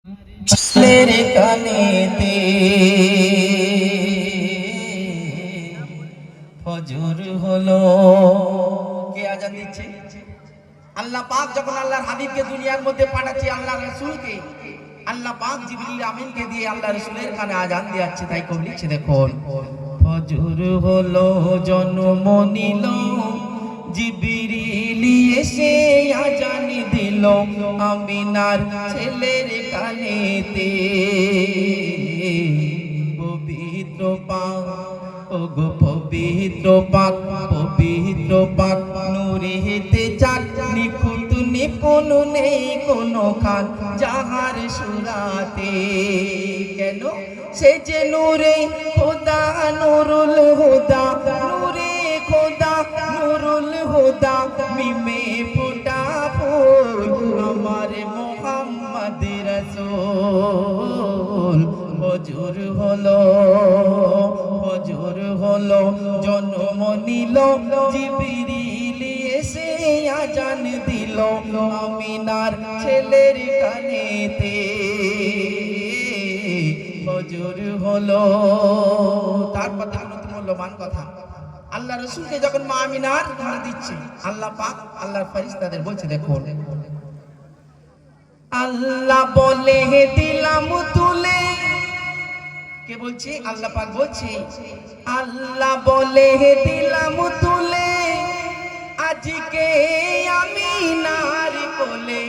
ছেলের কানেতে ফজর হলো। কে আজান দিচ্ছে? আল্লাহ পাক যখন আল্লাহর হাবিবকে দুনিয়ার মধ্যে পাঠাচ্ছে, আল্লাহর রাসূলকে আল্লাহ পাক জিবরিল আমিনকে দিয়ে আল্লাহ রাসূলের কানে আজান দিয়াচ্ছে। তাই কবি লিখছে দেখুন, ফজর হলো জন্ম নিল জিবরিল এসে আজান দিল আমিনার ছেলের কানেতে। পবিত্র পাক ওগো পবিত্র পাক, পবিত্র পাক নূরেতে চাঁদ নিখুঁত নিপুণ নেই কোনো খান যাহার সুরাতে। কেন? সে যে নূরে খোদা নুরুল হুদা, নূরে খোদা নুরুল হুদা, মিমে ফোটা ফুল আমার মুহাম্মদ রাসূল। ফজর হলো, ফজর হলো জন্ম নিল জিবরিল এসে আজান দিল আমিনার ছেলের কানেতে। ফজর হলো। তারপর দেখুন মূল্যবান কথা, আল্লাহ রাসূলকে যখন মা আমিনার ঘরে দিচ্ছে, আল্লাহ পাক আল্লাহর ফেরেশতাদের বলছে দেখুন, আল্লাহ বলে দিলাম তুলে। কে বলছে? আল্লাহ পাক বলছে, আল্লাহ বলে দিলাম তুলে আজকে আমিনার কোলে,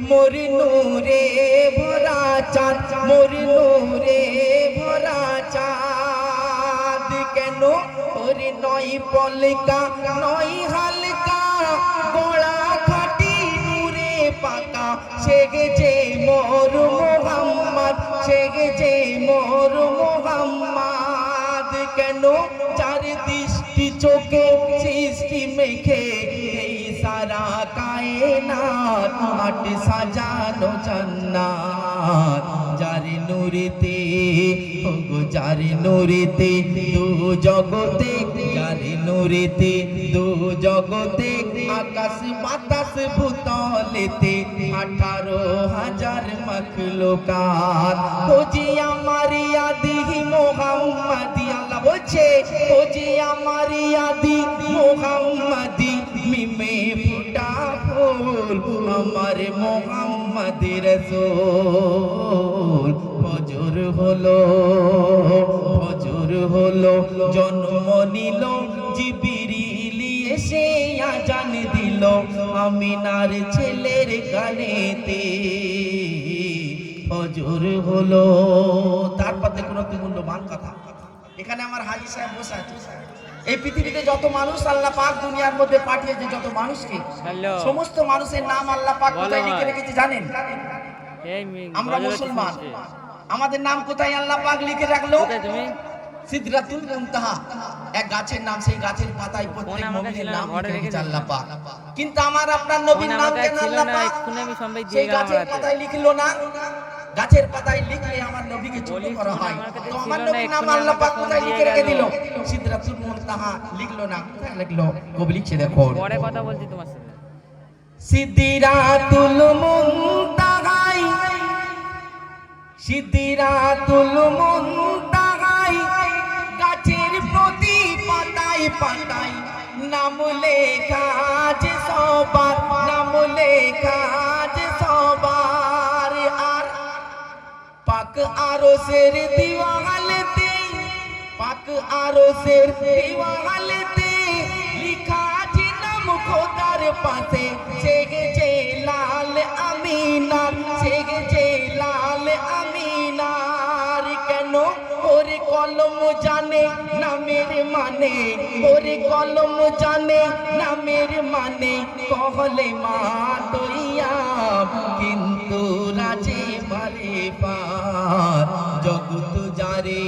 মোর নূরে ভরা চাঁদ, মোর নূরে ভরা চাঁদ। কেন? ওরে নয় পলকা নয় হালকা, গোড়া খাটি নূরে পাকা, সেগেছে মোর মুহাম্মদ, সেগেছে মোর মুহাম্মদ। কেন? চার দৃষ্টি চোখে সৃষ্টি মেখে এই সারা কায়নাত, আট সাজানো জান্নাত। যার নূরেতে ওগো যার নূরেতে দু জগতে, যার নূরেতে দু জগতে আকাশ বাতাস ভূতলেতে 18,000 মাখলুকাত। ওজি আমার আদি মুহাম্মাদি, আল্লাহ বলছে ওজি আমার আদি মুহাম্মাদি, মিমে ফুটা ফুল আমার মুহাম্মদ রাসূল। ফজর হলো, ফজর হলো জন্ম নিল জিবরিল এসে আজান দিল আমিনার ছেলের কানেতে। ফজর হলো। তারপর দেখুন অতি মূল্যবান কথা, এখানে আমার হাজী সাহেব বসে আছে। এই পৃথিবীতে যত মানুষ আল্লাহ পাক দুনিয়ার মধ্যে পাঠিয়েছে, যত মানুষকে, সমস্ত মানুষের নাম আল্লাহ পাক কোথায় লিখে রেখেছে জানেন? আমরা মুসলমান, আমাদের নাম কোথায় আল্লাহ পাক লিখে রাখলো? সিদরাতুল মুনতাহা, এক গাছের নাম। সেই গাছের পাতায় প্রত্যেক মুমিনের নাম লিখে রেখেছে আল্লাহ পাক। কিন্তু আমার আপনার নবীর নাম কেন আল্লাহ পাক সেই গাছের পাতায় লিখলো না? গাছের পাতায় লিখলে আমার নবীকে ছোট করা হয়, তো আমার নবীর নাম আল্লাহ পাক কোথায় লিখে রেখে দিল? সিদরাতুল মুনতাহা লিখলো না? কোথায় লিখলো? কবি লিখছে দেখো, পরে কথা বলছি তোমার সাথে। সিদরাতুল মুনতাহাই, সিদরাতুল মুনতাহাই গাছের প্রতি পাতায় পাতায় নাম লেখা আছে সবার, নাম লেখা আছে সবার। আর পাক আরশের দিওয়ালেতে, পাক আরশের দিওয়ালেতে লিখা আছে নাম খোদার পাশে, সেগেছে লাল আমিনার, সেগেছে লাল আমিনার। কেন? ওরে কলম জানে নামের মানে, ওরে কলম জানে নামের মানে, কহলে মা তৈয়া কিন্তু রাজে বারে পার। জগত যারে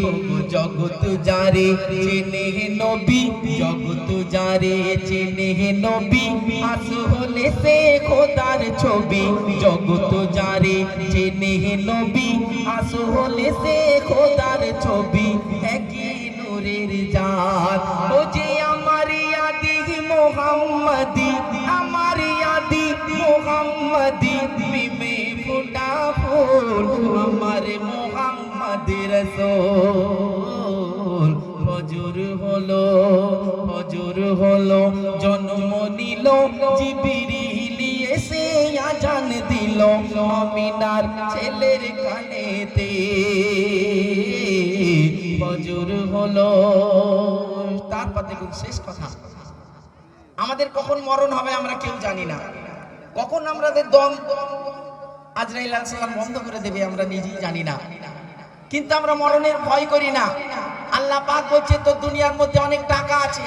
ওগো জগত যারে চেনে নবী, জগত যারে চেনে নবী আসলে সে খোদার ছবি। জগত যারে চেনে নবী আসলে সে খোদার ছবি। একই নূরের জাত, ও যে আমার আদি মুহাম্মাদি, আমার আদি মুহাম্মাদি, মিমে ফুটা ফুল আমার মোহাম্মদ রাসূল। ফজর হলো জন্ম নিল জিবরিল এসে আজান দিল আমিনার ছেলের কানেতে। ফজর হলো, তারপর দেখুন শেষ কথা, আমাদের কখন মরণ হবে আমরা কেউ জানি না, কখন আমাদের দম আজরাইল আলাইহিস সালাম বন্ধ করে দেবে আমরা নিজেই জানি না, কিন্তু আমরা মরণের ভয় করি না। আল্লাহ পাক বলছে তোর দুনিয়ার মধ্যে অনেক টাকা আছে,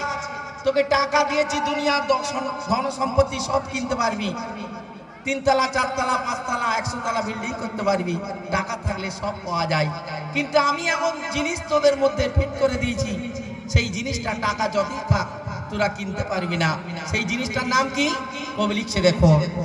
তোকে টাকা দিয়েছি, দুনিয়ার ধন সম্পত্তি সব কিনতে পারবি, 3 তলা 4 তলা 5 তলা 100 তলা বিল্ডিং করতে পারবি, টাকা থাকলে সব পাওয়া যায়। কিন্তু আমি এমন জিনিস তোদের মধ্যে ফিট করে দিয়েছি, সেই জিনিসটা টাকা যতই থাক তোরা কিনতে পারবি না। সেই জিনিসটার নাম কি? কবি লিখছে দেখো।